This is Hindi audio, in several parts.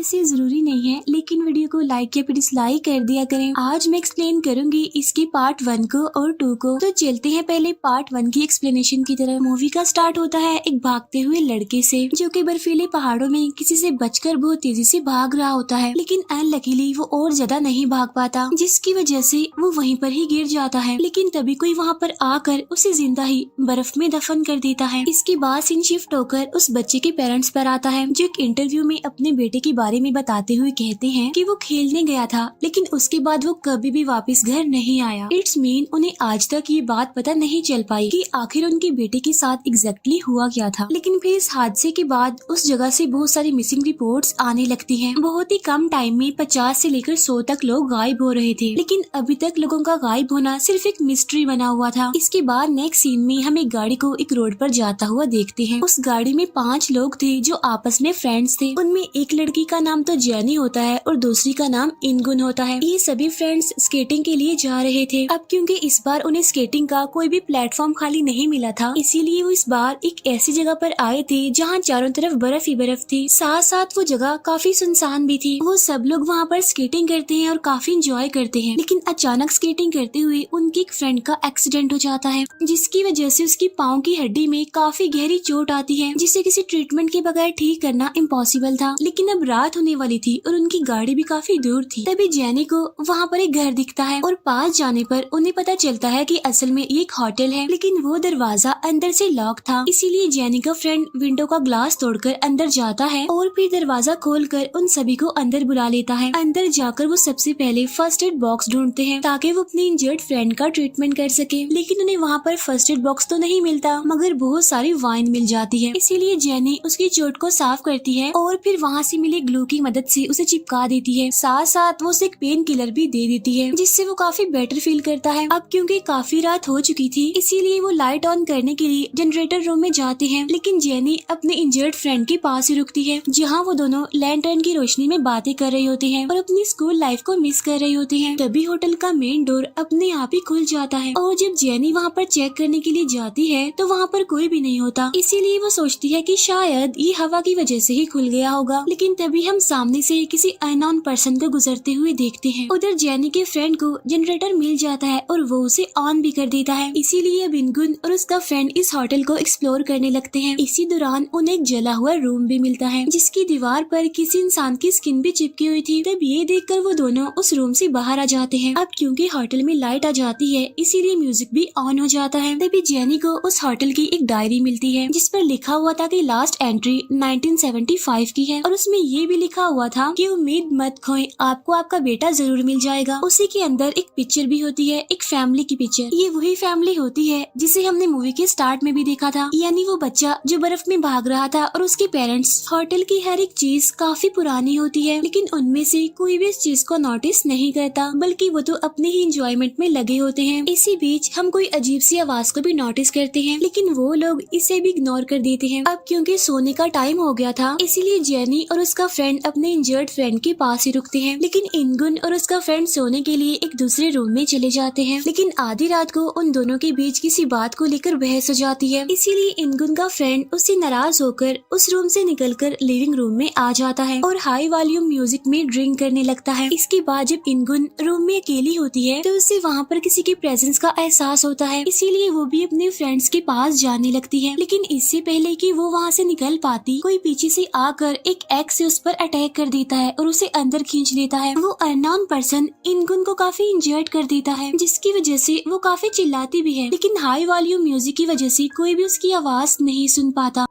वैसे जरूरी नहीं है, लेकिन वीडियो को लाइक या फिर डिसलाइक कर दिया करें। आज मैं एक्सप्लेन करूंगी इसकी पार्ट 1 को और 2 को। तो चलते हैं पहले पार्ट 1 की एक्सप्लेनेशन की तरफ। मूवी का स्टार्ट होता है एक भागते हुए लड़के से, जो कि बर्फीले पहाड़ों में किसी से बचकर बहुत तेजी से भाग रहा होता है, लेकिन अनलकीली वो और ज्यादा नहीं भाग पाता, जिसकी वजह से वो वहीं पर ही गिर जाता है। लेकिन तभी कोई वहाँ पर आकर उसे जिंदा ही बर्फ में दफन कर देता है। इसके बाद सीन शिफ्ट होकर उस बच्चे के पेरेंट्स पर आता है, जो एक इंटरव्यू में अपने बेटे के बारे में बताते हुए कहते हैं कि वो खेलने गया था, लेकिन उसके बाद वो कभी भी वापस घर नहीं आया। इट्स मीन उन्हें आज तक ये बात पता नहीं चल पाई कि आखिर उनके बेटे के साथ एग्जैक्टली हुआ क्या था। लेकिन फिर इस हादसे के बाद उस जगह से बहुत सारी मिसिंग रिपोर्ट्स आने लगती हैं। बहुत ही कम टाइम में 50 से लेकर 100 तक लोग गायब हो रहे थे, लेकिन अभी तक लोगों का गायब होना सिर्फ एक मिस्ट्री बना हुआ था। इसके बाद नेक्स्ट सीन में हम एक गाड़ी को एक रोड पर जाता हुआ देखते हैं। उस गाड़ी में 5 लोग थे जो आपस में फ्रेंड्स थे। उनमें एक लड़की का नाम तो जेनी होता है और दूसरी का नाम इनगुन होता है। ये सभी फ्रेंड्स स्केटिंग के लिए जा रहे थे। अब क्योंकि इस बार उन्हें स्केटिंग का कोई भी प्लेटफॉर्म खाली नहीं मिला था, इसीलिए वो इस बार एक ऐसी जगह पर आए थे जहाँ चारों तरफ बर्फ ही बर्फ थी। साथ साथ वो जगह काफी सुनसान भी थी। वो सब लोग वहाँ पर स्केटिंग करते हैं और काफी इंजॉय करते हैं, लेकिन अचानक स्केटिंग करते हुए उनकी एक फ्रेंड का एक्सीडेंट हो जाता है, जिसकी वजह से उसकी पाँव की हड्डी में काफी गहरी चोट आती है, जिसे किसी ट्रीटमेंट के बगैर ठीक करना इम्पॉसिबल था। लेकिन अब रात होने वाली थी और उनकी गाड़ी भी काफी दूर थी। तभी जेनी को वहाँ पर एक घर दिखता है और पास जाने पर उन्हें पता चलता है कि असल में ये एक होटल है, लेकिन वो दरवाजा अंदर से लॉक था। इसीलिए जेनी का फ्रेंड विंडो का ग्लास तोड़कर अंदर जाता है और फिर दरवाजा खोलकर उन सभी को अंदर बुला लेता है। अंदर जाकर वो सबसे पहले फर्स्ट एड बॉक्स ढूंढते हैं ताकि वो अपनी इंजर्ड फ्रेंड का ट्रीटमेंट कर सके, लेकिन उन्हें वहाँ पर फर्स्ट एड बॉक्स तो नहीं मिलता, मगर बहुत सारी वाइन मिल जाती है। इसीलिए जेनी उसकी चोट को साफ करती है और फिर वहाँ से मिले ग्लू की मदद से उसे चिपका देती है। साथ साथ वो उसे एक पेन किलर भी दे देती है, जिससे वो काफी बेटर फील करता है। अब क्योंकि काफी रात हो चुकी थी, इसीलिए वो लाइट ऑन करने के लिए जनरेटर रूम में जाते हैं, लेकिन जेनी अपने इंजर्ड फ्रेंड के पास ही रुकती है, जहाँ वो दोनों लैंटर्न की रोशनी में बातें कर रहे होते हैं और अपनी स्कूल लाइफ को मिस कर रहे होते हैं। तभी होटल का मेन डोर अपने आप ही खुल जाता है और जब जेनी वहाँ पर चेक करने के लिए जाती है तो वहाँ पर कोई भी नहीं होता। इसीलिए वो सोचती है कि शायद ये हवा की वजह से ही खुल गया होगा, लेकिन तभी हम सामने से किसी अननोन पर्सन को गुजरते हुए देखते हैं। उधर जेनी के फ्रेंड को जनरेटर मिल जाता है और वो उसे ऑन भी कर देता है। इसीलिए अब इनगुन और उसका फ्रेंड इस होटल को एक्सप्लोर करने लगते हैं। इसी दौरान उन्हें एक जला हुआ रूम भी मिलता है, जिसकी दीवार पर किसी इंसान की स्किन भी चिपकी हुई थी। तब ये देखकर वो दोनों उस रूम से बाहर आ जाते हैं। अब क्योंकि होटल में लाइट आ जाती है, इसीलिए म्यूजिक भी ऑन हो जाता है। तभी जेनी को उस होटल की एक डायरी मिलती है, जिस पर लिखा हुआ था कि लास्ट एंट्री 1975 की है और उसमें ये भी लिखा हुआ था कि उम्मीद मत खोएं, आपको आपका बेटा जरूर मिल जाएगा। उसी के अंदर एक पिक्चर भी होती है, एक फैमिली की पिक्चर। ये वही फैमिली होती है जिसे हमने मूवी के स्टार्ट में भी देखा था, यानी वो बच्चा जो बर्फ में भाग रहा था और उसके पेरेंट्स। होटल की हर एक चीज काफी पुरानी होती है, लेकिन उनमें से कोई भी इस चीज को नोटिस नहीं करता, बल्कि वो तो अपने ही एंजॉयमेंट में लगे होते हैं। इसी बीच हम कोई अजीब सी आवाज को भी नोटिस करते हैं, लेकिन वो लोग इसे भी इग्नोर कर देते हैं। अब क्योंकि सोने का टाइम हो गया था, इसीलिए जेनी और उसका फ्रेंड अपने इंजर्ड फ्रेंड के पास ही रुकते हैं, लेकिन इनगुन और उसका फ्रेंड सोने के लिए एक दूसरे रूम में चले जाते हैं। लेकिन आधी रात को उन दोनों के बीच किसी बात को लेकर बहस हो जाती है, इसीलिए इनगुन का फ्रेंड उससे नाराज होकर उस रूम से निकलकर लिविंग रूम में आ जाता है और हाई वॉल्यूम म्यूजिक में ड्रिंक करने लगता है। इसके बाद जब इनगुन रूम में अकेली होती है तो उसे वहाँ पर किसी के प्रेजेंस का एहसास होता है, इसीलिए वो भी अपने फ्रेंड्स के पास जाने लगती है। लेकिन इससे पहले कि वो वहाँ से निकल पाती, कोई पीछे से आकर एक एक्स से उस पर अटैक कर देता है और उसे अंदर खींच लेता है। वो अननोन पर्सन इनगुन को काफी इंजर्ड कर देता है, जिसकी वजह से वो काफी चिल्लाती भी है, लेकिन हाई वॉल्यूम म्यूजिक की वजह से कोई भी उसकी आवाज नहीं सुन पाता।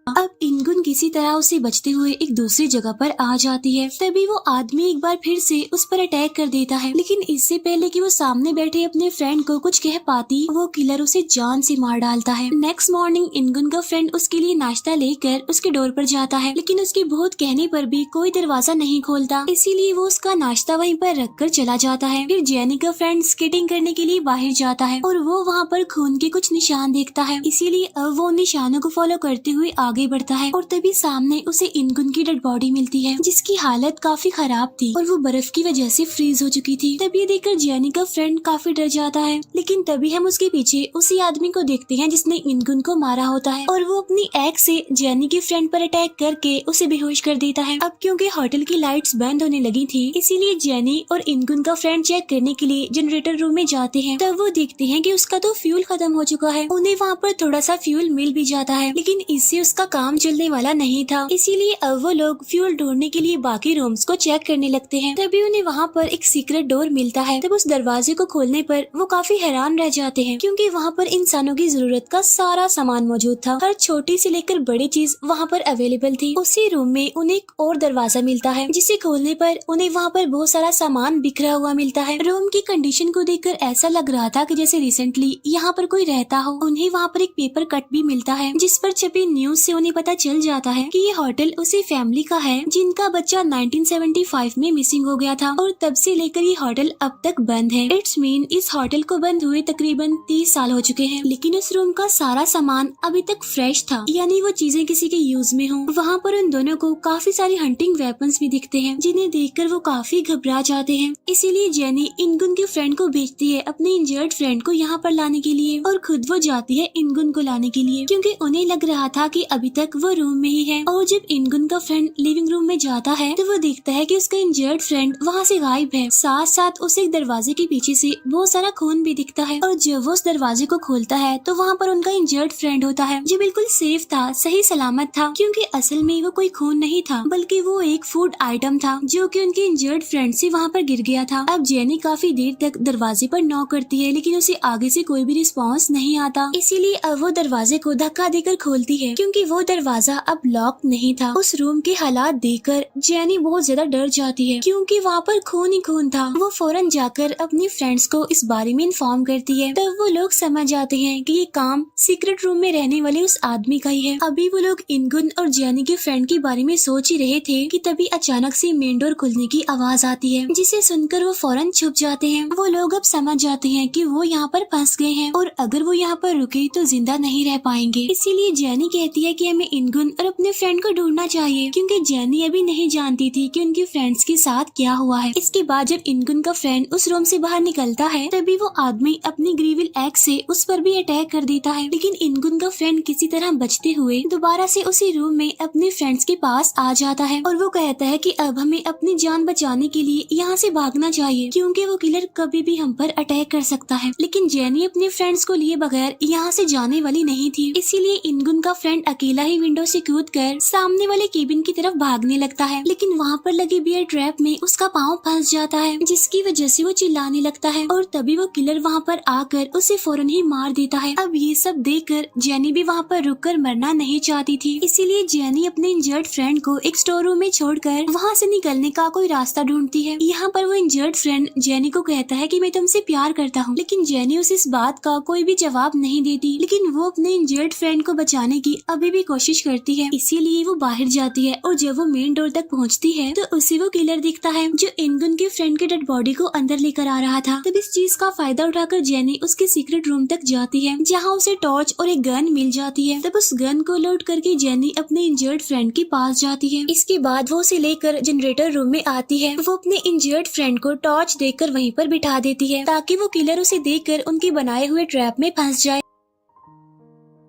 अब इनगुन किसी तरह उसे बचते हुए एक दूसरी जगह पर आ जाती है। तभी वो आदमी एक बार फिर से उस पर अटैक कर देता है, लेकिन इससे पहले कि वो सामने बैठे अपने फ्रेंड को कुछ कह पाती, वो किलर उसे जान से मार डालता है। नेक्स्ट मॉर्निंग इनगुन का फ्रेंड उसके लिए नाश्ता लेकर उसके डोर पर जाता है, लेकिन उसके बहुत कहने पर भी कोई दरवाजा नहीं खोलता, इसीलिए वो उसका नाश्ता वहीं पर रख कर चला जाता है। फिर जेनी का फ्रेंड स्केटिंग करने के लिए बाहर जाता है और वो वहाँ पर खून के कुछ निशान देखता है, इसीलिए अब वो उन निशानों को फॉलो करते हुए आगे आगे बढ़ता है और तभी सामने उसे इनगुन की डेड बॉडी मिलती है जिसकी हालत काफी खराब थी और वो बर्फ की वजह से फ्रीज हो चुकी थी। तभी ये देखकर जेनी का फ्रेंड काफी डर जाता है, लेकिन तभी हम उसके पीछे उसी आदमी को देखते हैं जिसने इनगुन को मारा होता है और वो अपनी एक्स से जेनी के फ्रेंड पर अटैक करके उसे बेहोश कर देता है। अब क्योंकि होटल की लाइट्स बंद होने लगी थी, इसीलिए जेनी और इनगुन का फ्रेंड चेक करने के लिए जनरेटर रूम में जाते हैं। तब वो देखते हैं कि उसका तो फ्यूल खत्म हो चुका है। उन्हें वहाँ पर थोड़ा सा फ्यूल मिल भी जाता है, लेकिन इससे उसका काम चलने वाला नहीं था। इसीलिए अब वो लोग फ्यूल ढूंढने के लिए बाकी रूम्स को चेक करने लगते हैं। तभी उन्हें वहाँ पर एक सीक्रेट डोर मिलता है। तब उस दरवाजे को खोलने पर वो काफी हैरान रह जाते हैं, क्योंकि वहाँ पर इंसानों की जरूरत का सारा सामान मौजूद था। हर छोटी से लेकर बड़ी चीज वहाँ पर अवेलेबल थी। उसी रूम में उन्हें एक और दरवाजा मिलता है, जिसे खोलने पर उन्हें वहाँ पर बहुत सारा सामान बिखरा हुआ मिलता है। रूम की कंडीशन को देखकर ऐसा लग रहा था कि जैसे रिसेंटली यहाँ पर कोई रहता हो। उन्हें वहाँ पर एक पेपर कट भी मिलता है, जिस पर छपी न्यूज से उन्हें पता चल जाता है कि ये होटल उसी फैमिली का है जिनका बच्चा 1975 में मिसिंग हो गया था और तब से लेकर ये होटल अब तक बंद है। इट्स मीन इस होटल को बंद हुए तकरीबन 30 साल हो चुके हैं, लेकिन उस रूम का सारा सामान अभी तक फ्रेश था, यानी वो चीजें किसी के यूज में हो। वहाँ पर उन दोनों को काफी सारी हंटिंग वेपन्स भी दिखते हैं, जिन्हें देखकर वो काफी घबरा जाते हैं। इसीलिए जेनी इनगुन के फ्रेंड को भेजती है अपने इंजर्ड फ्रेंड को यहाँ पर लाने के लिए और खुद वो जाती है इनगुन को लाने के लिए, क्योंकि उन्हें लग रहा था कि अभी तक वो रूम में ही है। और जब इनगुन का फ्रेंड लिविंग रूम में जाता है तो वो देखता है कि उसका इंजर्ड फ्रेंड वहाँ से गायब है। साथ साथ उसे एक दरवाजे के पीछे से बहुत सारा खून भी दिखता है और जब वो उस दरवाजे को खोलता है तो वहाँ पर उनका इंजर्ड फ्रेंड होता है, जो बिल्कुल सेफ था, सही सलामत था, क्योंकि असल में वो कोई खून नहीं था बल्कि वो एक फूड आइटम था जो कि उनके इंजर्ड फ्रेंड से वहाँ पर गिर गया था। अब जेनी काफी देर तक दरवाजे पर नॉक करती है, लेकिन उसे आगे से कोई भी रिस्पॉन्स नहीं आता। इसीलिए अब वो दरवाजे को धक्का देकर खोलती है, क्योंकि वो दरवाजा अब लॉक नहीं था। उस रूम के हालात देखकर जेनी बहुत ज्यादा डर जाती है, क्योंकि वहाँ पर खून ही खून था। वो फौरन जाकर अपने फ्रेंड्स को इस बारे में इन्फॉर्म करती है। तब वो लोग समझ जाते हैं कि ये काम सीक्रेट रूम में रहने वाले उस आदमी का ही है। अभी वो लोग इनगुन और जेनी के फ्रेंड के बारे में सोच ही रहे थे कि तभी अचानक से मेन डोर खुलने की आवाज आती है, जिसे सुनकर वो फौरन छुप जाते हैं। वो लोग अब समझ जाते हैं कि वो यहाँ पर फंस गए हैं और अगर वो यहाँ पर रुके तो जिंदा नहीं रह पाएंगे। इसीलिए जेनी कहती है कि हमें इनगुन और अपने फ्रेंड को ढूंढना चाहिए, क्योंकि जेनी अभी नहीं जानती थी कि उनके फ्रेंड्स के साथ क्या हुआ है। इसके बाद जब इनगुन का फ्रेंड उस रूम से बाहर निकलता है तभी वो आदमी अपनी ग्रीविल एक्स से उस पर भी अटैक कर देता है, लेकिन इनगुन का फ्रेंड किसी तरह बचते हुए दोबारा से उसी रूम में अपने फ्रेंड्स के पास आ जाता है और वो कहता है कि अब हमें अपनी जान बचाने के लिए यहाँ से भागना चाहिए, क्योंकि वो किलर कभी भी हम पर अटैक कर सकता है। लेकिन जेनी अपने फ्रेंड्स को लिए बगैर यहाँ से जाने वाली नहीं थी, इसीलिए इनगुन का फ्रेंड अकेला ही विंडो से कूदकर सामने वाले केबिन की तरफ भागने लगता है, लेकिन वहाँ पर लगी बियर ट्रैप में उसका पाँव फंस जाता है, जिसकी वजह से वो चिल्लाने लगता है और तभी वो किलर वहाँ पर आकर उसे फौरन ही मार देता है। अब ये सब देखकर जेनी भी वहाँ पर रुककर मरना नहीं चाहती थी, इसीलिए जेनी अपने इंजर्ड फ्रेंड को एक स्टोर रूम में छोड़कर वहाँ से निकलने का कोई रास्ता ढूंढती है। यहाँ पर वो इंजर्ड फ्रेंड जेनी को कहता है कि मैं तुमसे प्यार करता हूँ, लेकिन जेनी उसे इस बात का कोई भी जवाब नहीं देती, लेकिन वो अपने इंजर्ड फ्रेंड को बचाने की अभी भी कोशिश करती है। इसीलिए वो बाहर जाती है और जब वो मेन डोर तक पहुँचती है तो उसे वो किलर दिखता है जो इनगुन के फ्रेंड के डेड बॉडी को अंदर लेकर आ रहा था। तब इस चीज का फायदा उठाकर जेनी उसके सीक्रेट रूम तक जाती है, जहाँ उसे टॉर्च और एक गन मिल जाती है। तब उस गन को लोड करके जेनी अपने इंजर्ड फ्रेंड के पास जाती है। इसके बाद वो उसे लेकर जनरेटर रूम में आती है। वो अपने इंजर्ड फ्रेंड को टॉर्च देकर वहीं पर बिठा देती है, ताकि वो किलर उसे देखकर उनके बनाए हुए ट्रैप में फंस जाए।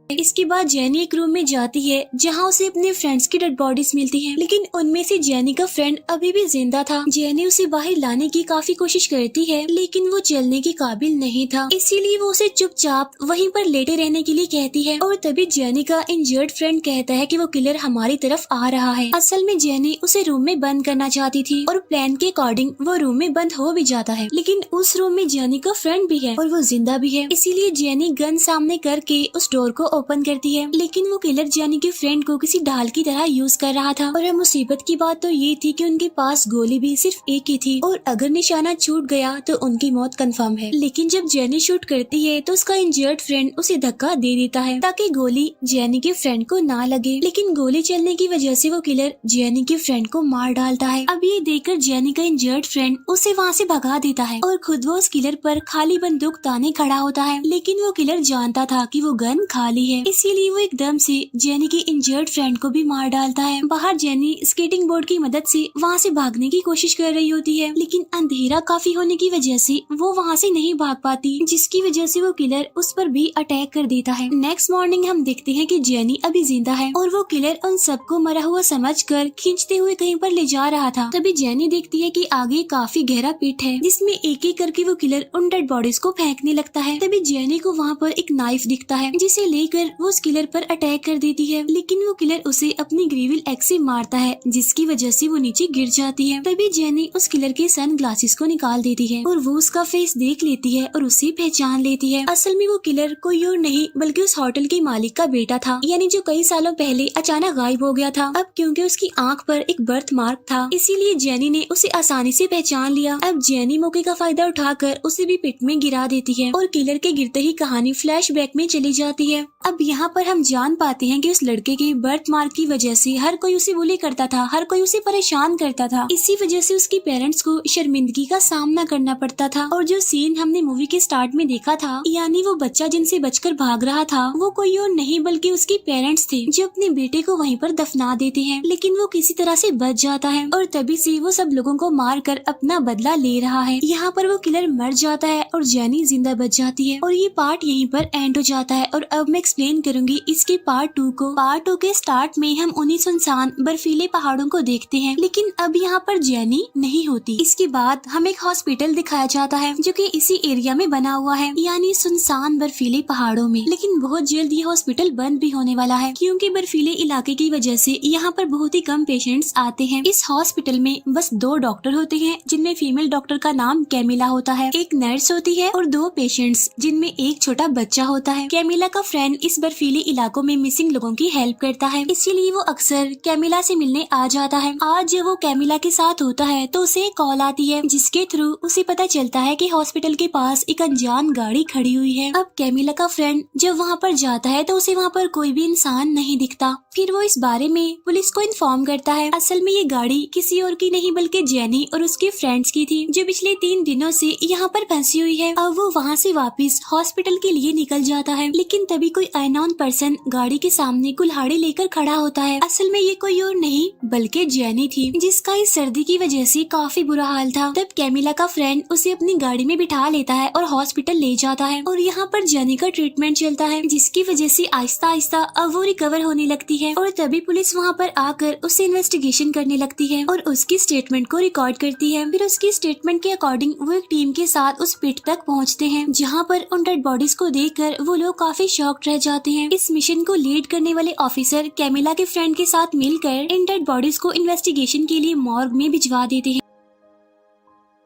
इसके बाद जेनी एक रूम में जाती है जहाँ उसे अपने फ्रेंड्स की डेड बॉडीज मिलती हैं, लेकिन उनमें से जेनी का फ्रेंड अभी भी जिंदा था। जेनी उसे बाहर लाने की काफी कोशिश करती है, लेकिन वो चलने के काबिल नहीं था, इसीलिए वो उसे चुपचाप वहीं पर लेटे रहने के लिए कहती है। और तभी जेनी का इंजर्ड फ्रेंड कहता है कि वो किलर हमारी तरफ आ रहा है। असल में जेनी उसे रूम में बंद करना चाहती थी और प्लान के अकॉर्डिंग वो रूम में बंद हो भी जाता है, लेकिन उस रूम में जेनी का फ्रेंड भी है और वो जिंदा भी है। इसीलिए जेनी गन सामने करके उस डोर को ओपन करती है, लेकिन वो किलर जेनी के फ्रेंड को किसी ढाल की तरह यूज कर रहा था। और मुसीबत की बात तो ये थी कि उनके पास गोली भी सिर्फ एक ही थी और अगर निशाना छूट गया तो उनकी मौत कंफर्म है। लेकिन जब जेनी शूट करती है तो उसका इंजर्ड फ्रेंड उसे धक्का दे देता है ताकि गोली जेनी के फ्रेंड को ना लगे, लेकिन गोली चलने की वजह से वो किलर जेनी के फ्रेंड को मार डालता है। अब ये देखकर जेनी का इंजर्ड फ्रेंड उसे वहाँ से भगा देता है और खुद वो उस किलर पर खाली बंदूक ताने खड़ा होता है, लेकिन वो किलर जानता था कि वो गन खाली जाती है, इसीलिए वो एकदम से जेनी की इंजर्ड फ्रेंड को भी मार डालता है। बाहर जेनी स्केटिंग बोर्ड की मदद से वहाँ से भागने की कोशिश कर रही होती है, लेकिन अंधेरा काफी होने की वजह से वो वहाँ से नहीं भाग पाती, जिसकी वजह से वो किलर उस पर भी अटैक कर देता है। नेक्स्ट मॉर्निंग हम देखते हैं कि जेनी अभी जिंदा है और वो किलर उन सबको मरा हुआ समझकर खींचते हुए कहीं पर ले जा रहा था। तभी जेनी देखती है कि आगे काफी गहरा पिट है, जिसमें एक एक करके वो किलर उन डेड बॉडीज को फेंकने लगता है। तभी जेनी को वहाँ पर एक नाइफ दिखता है, जिसे लेकर वो उस किलर पर अटैक कर देती है, लेकिन वो किलर उसे अपनी ग्रीविल एक्स से मारता है, जिसकी वजह से वो नीचे गिर जाती है। तभी जेनी उस किलर के सन ग्लासेस को निकाल देती है और वो उसका फेस देख लेती है और उसे पहचान लेती है। असल में वो किलर कोई और नहीं बल्कि उस होटल के मालिक का बेटा था, यानी जो कई सालों पहले अचानक गायब हो गया था। अब क्योंकि उसकी आंख पर एक बर्थ मार्क था, इसीलिए जेनी ने उसे आसानी से पहचान लिया। अब जेनी मौके का फायदा उठाकर उसे भी पिट में गिरा देती है और किलर के गिरते ही कहानी फ्लैशबैक में चली जाती है। अब यहाँ पर हम जान पाते हैं कि उस लड़के के बर्थ मार्क की वजह से हर कोई उसे बुली करता था, हर कोई उसे परेशान करता था। इसी वजह से उसकी पेरेंट्स को शर्मिंदगी का सामना करना पड़ता था। और जो सीन हमने मूवी के स्टार्ट में देखा था, यानी वो बच्चा जिनसे बचकर भाग रहा था, वो कोई और नहीं बल्कि उसके पेरेंट्स थे, जो अपने बेटे को वहीं पर दफना देते हैं, लेकिन वो किसी तरह से बच जाता है और तभी से वो सब लोगों को मार कर अपना बदला ले रहा है। यहाँ पर वो किलर मर जाता है और जेनी जिंदा बच जाती है और ये पार्ट यहीं पर एंड हो जाता है। और अब मैं एक्सप्लेन करूंगी इसके पार्ट 2 को। पार्ट 2 के स्टार्ट में हम उन्हीं सुनसान बर्फीले पहाड़ों को देखते हैं, लेकिन अब यहाँ पर जेनी नहीं होती। इसके बाद हमें एक हॉस्पिटल दिखाया जाता है जो कि इसी एरिया में बना हुआ है, यानी सुनसान बर्फीले पहाड़ों में। लेकिन बहुत जल्द ये हॉस्पिटल बंद भी होने वाला है, क्योंकि बर्फीले इलाके की वजह से यहाँ पर बहुत ही कम पेशेंट्स आते हैं। इस हॉस्पिटल में बस 2 डॉक्टर होते हैं, जिनमें फीमेल डॉक्टर का नाम कैमिला होता है, एक नर्स होती है और 2 पेशेंट्स, जिनमें एक छोटा बच्चा होता है। कैमिला का फ्रेंड इस बर्फीले इलाकों में मिसिंग लोगों की हेल्प करता है, इसीलिए वो अक्सर कैमिला से मिलने आ जाता है। आज जब वो कैमिला के साथ होता है तो उसे कॉल आती है, जिसके थ्रू उसे पता चलता है कि हॉस्पिटल के पास एक अनजान गाड़ी खड़ी हुई है। अब कैमिला का फ्रेंड जब वहाँ पर जाता है तो उसे वहाँ पर कोई भी इंसान नहीं दिखता। फिर वो इस बारे में पुलिस को इन्फॉर्म करता है। असल में ये गाड़ी किसी और की नहीं बल्कि जेनी और उसके फ्रेंड्स की थी, जो पिछले 3 दिनों से यहाँ पर फंसी हुई है। अब वो वहाँ से वापस हॉस्पिटल के लिए निकल जाता है, लेकिन तभी कोई अननोन पर्सन गाड़ी के सामने कुल्हाड़ी लेकर खड़ा होता है। असल में ये कोई और नहीं बल्कि जेनी थी, जिसका इस सर्दी की वजह से काफी बुरा हाल था। तब कैमिला का फ्रेंड उसे अपनी गाड़ी में बिठा लेता है और हॉस्पिटल ले जाता है और यहाँ पर जेनी का ट्रीटमेंट चलता है, जिसकी वजह से आहिस्ता आहिस्ता अब वो रिकवर होने लगती है। और तभी पुलिस वहाँ पर आकर उससे इन्वेस्टिगेशन करने लगती है और उसकी स्टेटमेंट को रिकॉर्ड करती है। फिर उसकी स्टेटमेंट के अकॉर्डिंग वो एक टीम के साथ उस पिट तक पहुँचते हैं, जहाँ पर उन डेड बॉडीज को देखकर वो लोग काफी शॉक्ड रह जाते हैं। इस मिशन को लीड करने वाले ऑफिसर कैमिला के फ्रेंड के साथ मिलकर इन डेड बॉडीज को इन्वेस्टिगेशन के लिए मॉर्ग में भिजवा देते हैं।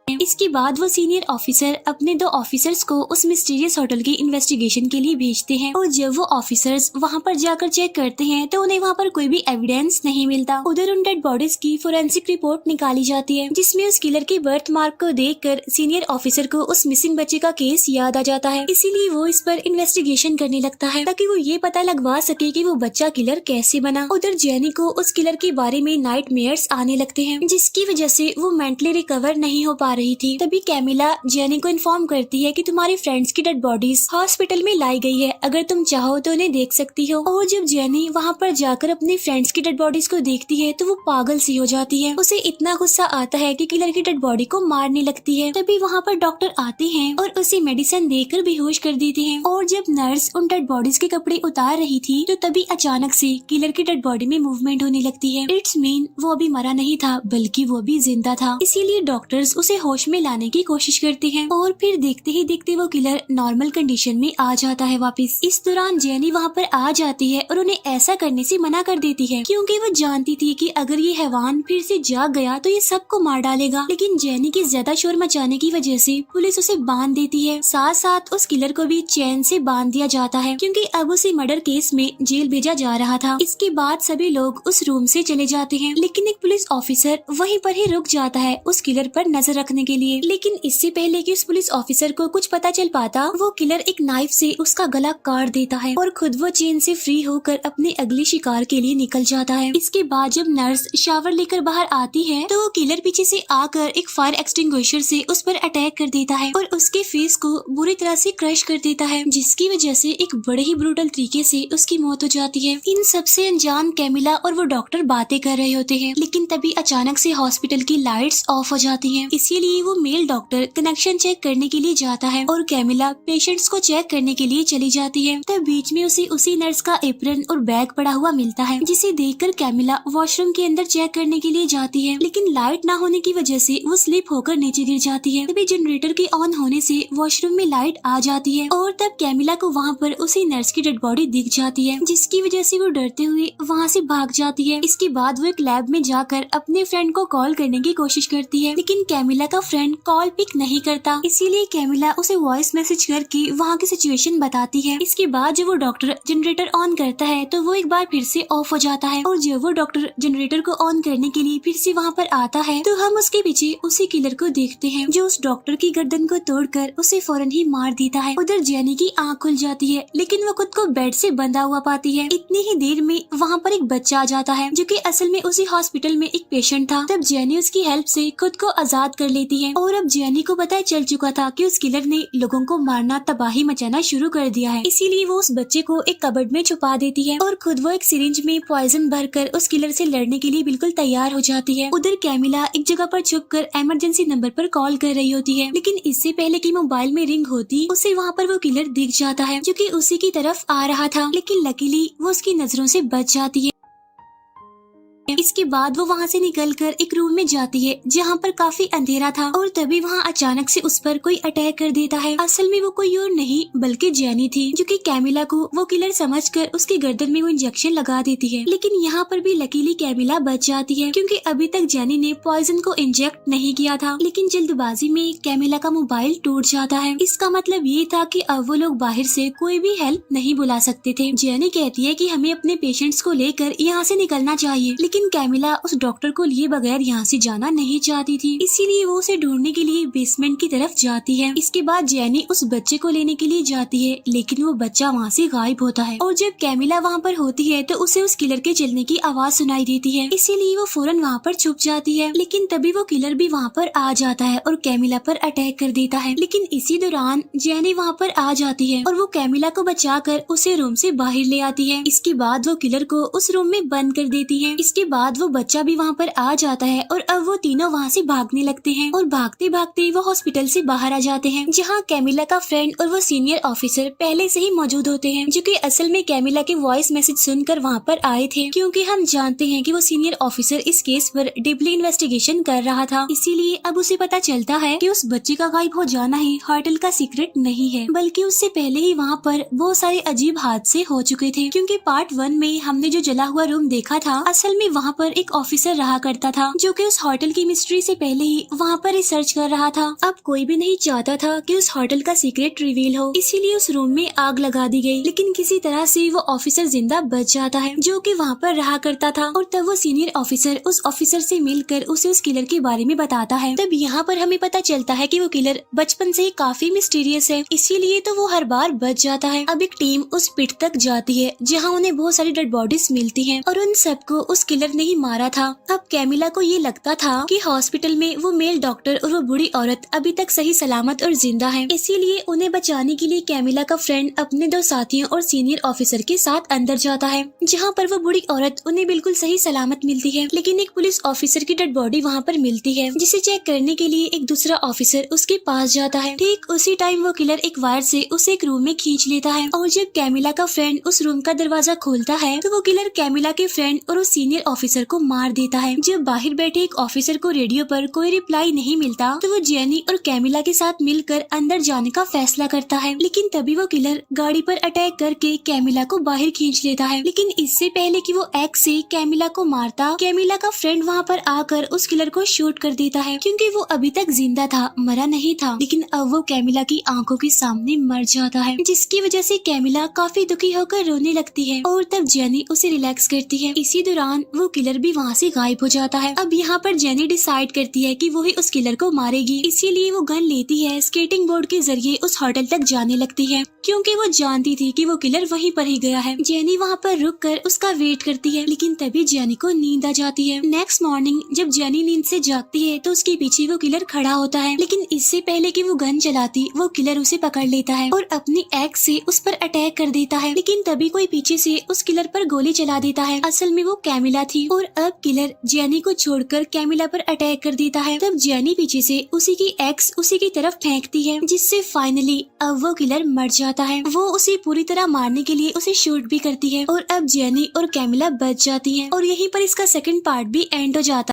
इसके बाद वो सीनियर ऑफिसर अपने 2 ऑफिसर्स को उस मिस्टीरियस होटल की इन्वेस्टिगेशन के लिए भेजते हैं और जब वो ऑफिसर्स वहाँ पर जाकर चेक करते हैं तो उन्हें वहाँ पर कोई भी एविडेंस नहीं मिलता। उधर उन डेड बॉडीज की फोरेंसिक रिपोर्ट निकाली जाती है, जिसमें उस किलर के बर्थ मार्क को देखकर सीनियर ऑफिसर को उस मिसिंग बच्चे का केस याद आ जाता है। इसीलिए वो इस पर इन्वेस्टिगेशन करने लगता है, ताकि वो ये पता लगवा सके कि वो बच्चा किलर कैसे बना। उधर जेनी को उस किलर के बारे में नाइटमेयर्स आने लगते हैं, जिसकी वजह से वो मेंटली रिकवर नहीं हो पा रही थी। तभी कैमिला जेनी को इन्फॉर्म करती है कि तुम्हारे फ्रेंड्स की डेड बॉडीज हॉस्पिटल में लाई गई है, अगर तुम चाहो तो उन्हें देख सकती हो। और जब जेनी वहाँ पर जाकर अपने फ्रेंड्स की डेड बॉडीज को देखती है तो वो पागल सी हो जाती है। उसे इतना गुस्सा आता है कि किलर की डेड बॉडी को मारने लगती है। तभी वहाँ पर डॉक्टर आते हैं और उसे मेडिसिन देकर बेहोश कर देते हैं। और जब नर्स उन डेड बॉडीज के कपड़े उतार रही थी तो तभी अचानक से किलर की डेड बॉडी में मूवमेंट होने लगती है। इट्स मीन वो अभी मरा नहीं था बल्कि वो भी जिंदा था। इसीलिए डॉक्टर्स उसे होश में लाने की कोशिश करते हैं और फिर देखते ही देखते वो किलर नॉर्मल कंडीशन में आ जाता है वापस। इस दौरान जेनी वहाँ पर आ जाती है और उन्हें ऐसा करने से मना कर देती है, क्योंकि वो जानती थी कि अगर ये हैवान फिर से जाग गया तो ये सबको मार डालेगा। लेकिन जेनी की ज्यादा शोर मचाने की वजह से पुलिस उसे बांध देती है। साथ साथ उस किलर को भी चैन से बांध दिया जाता है, क्योंकि अब उसे मर्डर केस में जेल भेजा जा रहा था। इसके बाद सभी लोग उस रूम से चले जाते हैं, लेकिन एक पुलिस ऑफिसर वहीं पर ही रुक जाता है उस किलर पर नजर रखने के लिए। लेकिन इससे पहले कि उस पुलिस ऑफिसर को कुछ पता चल पाता, वो किलर एक नाइफ से उसका गला काट देता है और खुद वो चेन से फ्री होकर अपने अगले शिकार के लिए निकल जाता है। इसके बाद जब नर्स शावर लेकर बाहर आती है तो वो किलर पीछे से आकर एक फायर एक्सटिंग्विशर से उस पर अटैक कर देता है और उसके फेस को बुरी तरह से क्रश कर देता है, जिसकी वजह से एक बड़े ही ब्रूटल तरीके से उसकी मौत हो जाती है। इन सबसे अनजान कैमिला और वो डॉक्टर बातें कर रहे होते हैं, लेकिन तभी अचानक से हॉस्पिटल की लाइट्स ऑफ हो जाती हैं। इसीलिए वो मेल डॉक्टर कनेक्शन चेक करने के लिए जाता है और कैमिला पेशेंट्स को चेक करने के लिए चली जाती है। तब बीच में उसे उसी नर्स का एप्रन और बैग पड़ा हुआ मिलता है, जिसे देखकर कैमिला वॉशरूम के अंदर चेक करने के लिए जाती है, लेकिन लाइट ना होने की वजह से वो स्लिप होकर नीचे गिर जाती है। तभी जनरेटर के ऑन होने से वॉशरूम में लाइट आ जाती है और तब कैमिला को वहाँ पर उसी नर्स की डेड बॉडी दिख जाती है, जिसकी वजह से वो डरते हुए वहाँ से भाग जाती है। इसके बाद वो एक लैब में जाकर अपने फ्रेंड को कॉल करने की कोशिश करती है, लेकिन कैमिला का फ्रेंड कॉल पिक नहीं करता। इसीलिए कैमिला उसे वॉइस मैसेज करके वहाँ की सिचुएशन बताती है। इसके बाद जब वो डॉक्टर जनरेटर ऑन करता है तो वो एक बार फिर से ऑफ हो जाता है और जब वो डॉक्टर जनरेटर को ऑन करने के लिए फिर से वहाँ पर आता है तो हम उसके पीछे उसी किलर को देखते हैं, जो उस डॉक्टर की गर्दन को तोड़कर उसे फौरन ही मार देता है। उधर जेनी की आंख खुल जाती है, लेकिन वो खुद को बेड से बंधा हुआ पाती है। इतनी ही देर में वहाँ पर एक बच्चा आ जाता है, जो कि असल में उसी हॉस्पिटल में एक पेशेंट था। तब जेनी उसकी हेल्प से खुद को आजाद कर लेती है और अब जेनी को पता चल चुका था कि उस किलर ने लोगों को मारना, तबाही मचाना शुरू कर दिया है। इसीलिए वो उस बच्चे को एक कबर्ड में छुपा देती है और खुद वो एक सिरिंज में पॉइजन भरकर उस किलर से लड़ने के लिए बिल्कुल तैयार हो जाती है। उधर कैमिला एक जगह पर छुपकर इमरजेंसी नंबर पर कॉल कर रही होती है, लेकिन इससे पहले कि मोबाइल में रिंग होती उसे वहाँ पर वो किलर दिख जाता है, जो कि उसी की तरफ आ रहा था, लेकिन लकीली वो उसकी नजरों से बच जाती है। इसके बाद वो वहाँ से निकलकर एक रूम में जाती है जहाँ पर काफी अंधेरा था और तभी वहाँ अचानक से उस पर कोई अटैक कर देता है। असल में वो कोई और नहीं बल्कि जेनी थी, जो कि कैमिला को वो किलर समझकर उसकी गर्दन में वो इंजेक्शन लगा देती है। लेकिन यहाँ पर भी लकीली कैमिला बच जाती है, क्योंकि अभी तक जेनी ने पॉइजन को इंजेक्ट नहीं किया था। लेकिन जल्दबाजी में कैमिला का मोबाइल टूट जाता है। इसका मतलब ये था कि अब वो लोग बाहर से कोई भी हेल्प नहीं बुला सकते थे। जेनी कहती है कि हमें अपने पेशेंट्स को लेकर यहाँ से निकलना चाहिए, लेकिन कैमिला उस डॉक्टर को लिए बगैर यहाँ से जाना नहीं चाहती थी। इसीलिए वो उसे ढूंढने के लिए बेसमेंट की तरफ जाती है। इसके बाद जेनी उस बच्चे को लेने के लिए जाती है, लेकिन वो बच्चा वहाँ से गायब होता है और जब कैमिला वहाँ पर होती है तो उसे उस किलर के चलने की आवाज सुनाई देती है। इसीलिए वो फौरन वहाँ पर छुप जाती है, लेकिन तभी वो किलर भी वहाँ पर आ जाता है और कैमिला पर अटैक कर देता है। लेकिन इसी दौरान जेनी वहाँ पर आ जाती है और वो कैमिला को बचाकर उसे रूम से बाहर ले आती है। इसके बाद वो किलर को उस रूम में बंद कर देती है। इसके बाद वो बच्चा भी वहाँ पर आ जाता है और अब वो तीनों वहाँ से भागने लगते हैं और भागते भागते वो हॉस्पिटल से बाहर आ जाते हैं, जहाँ कैमिला का फ्रेंड और वो सीनियर ऑफिसर पहले से ही मौजूद होते हैं, जो कि असल में कैमिला के वॉइस मैसेज सुनकर वहाँ पर आए थे, क्योंकि हम जानते हैं कि वो सीनियर ऑफिसर इस केस पर डीपली इन्वेस्टिगेशन कर रहा था। इसीलिए अब उसे पता चलता है कि उस बच्चे का गायब हो जाना ही होटल का सीक्रेट नहीं है, बल्कि उससे पहले ही वहाँ पर बहुत सारे अजीब हादसे हो चुके थे। क्योंकि पार्ट 1 में हमने जो जला हुआ रूम देखा था, असल में वहाँ पर एक ऑफिसर रहा करता था, जो कि उस होटल की मिस्ट्री से पहले ही वहाँ पर रिसर्च कर रहा था। अब कोई भी नहीं चाहता था कि उस होटल का सीक्रेट रिवील हो, इसीलिए उस रूम में आग लगा दी गई। लेकिन किसी तरह से वो ऑफिसर जिंदा बच जाता है, जो कि वहाँ पर रहा करता था। और तब वो सीनियर ऑफिसर उस ऑफिसर से मिलकर उसे उस किलर के बारे में बताता है। तब यहाँ पर हमें पता चलता है कि वो किलर बचपन से ही काफी मिस्टीरियस है, इसीलिए तो वो हर बार बच जाता है। अब एक टीम उस पिट तक जाती है, जहाँ उन्हें बहुत सारी डेड बॉडीज मिलती है और उन सबको उस किलर ने ही मारा था। अब कैमिला को ये लगता था कि हॉस्पिटल में वो मेल डॉक्टर और वो बूढ़ी औरत अभी तक सही सलामत और जिंदा है, इसीलिए उन्हें बचाने के लिए कैमिला का फ्रेंड अपने 2 साथियों और सीनियर ऑफिसर के साथ अंदर जाता है, जहाँ पर वो बूढ़ी औरत उन्हें बिल्कुल सही सलामत मिलती है। लेकिन एक पुलिस ऑफिसर की डेड बॉडी वहाँ पर मिलती है, जिसे चेक करने के लिए एक दूसरा ऑफिसर उसके पास जाता है। ठीक उसी टाइम वो किलर एक वायर से उसे एक रूम में खींच लेता है और जब कैमिला का फ्रेंड उस रूम का दरवाजा खोलता है तो वो किलर कैमिला के फ्रेंड और उस सीनियर ऑफिसर को मार देता है। जब बाहर बैठे एक ऑफिसर को रेडियो पर कोई रिप्लाई नहीं मिलता तो वो जेनी और कैमिला के साथ मिलकर अंदर जाने का फैसला करता है। लेकिन तभी वो किलर गाड़ी पर अटैक करके कैमिला को बाहर खींच लेता है। लेकिन इससे पहले कि वो एक्स से कैमिला को मारता, कैमिला का फ्रेंड वहाँ पर आकर उस किलर को शूट कर देता है, क्योंकि वो अभी तक जिंदा था, मरा नहीं था। लेकिन अब वो कैमिला की आंखों के सामने मर जाता है, जिसकी वजह से कैमिला काफी दुखी होकर रोने लगती है और तब जेनी उसे रिलैक्स करती है। इसी दौरान वो किलर भी वहाँ से गायब हो जाता है। अब यहाँ पर जेनी डिसाइड करती है कि वो ही उस किलर को मारेगी, इसीलिए वो गन लेती है, स्केटिंग बोर्ड के जरिए उस होटल तक जाने लगती है, क्योंकि वो जानती थी कि वो किलर वहीं पर ही गया है। जेनी वहाँ पर रुक कर उसका वेट करती है, लेकिन तभी जेनी को नींद आ जाती है। नेक्स्ट मॉर्निंग जब जेनी नींद से जागती है तो उसके पीछे वो किलर खड़ा होता है, लेकिन इससे पहले कि वो गन चलाती वो किलर उसे पकड़ लेता है और अपनी एक्स से उस पर अटैक कर देता है। लेकिन तभी कोई पीछे से उस किलर पर गोली चला देता है। असल में वो कैमिला थी और अब किलर जेनी को छोड़कर कैमिला पर अटैक कर देता है। तब जेनी पीछे से उसी की एक्स उसी की तरफ फेंकती है, जिससे फाइनली अब वो किलर मर जाता है। वो उसे पूरी तरह मारने के लिए उसे शूट भी करती है और अब जेनी और कैमिला बच जाती है और यहीं पर इसका सेकंड पार्ट भी एंड हो जाता है।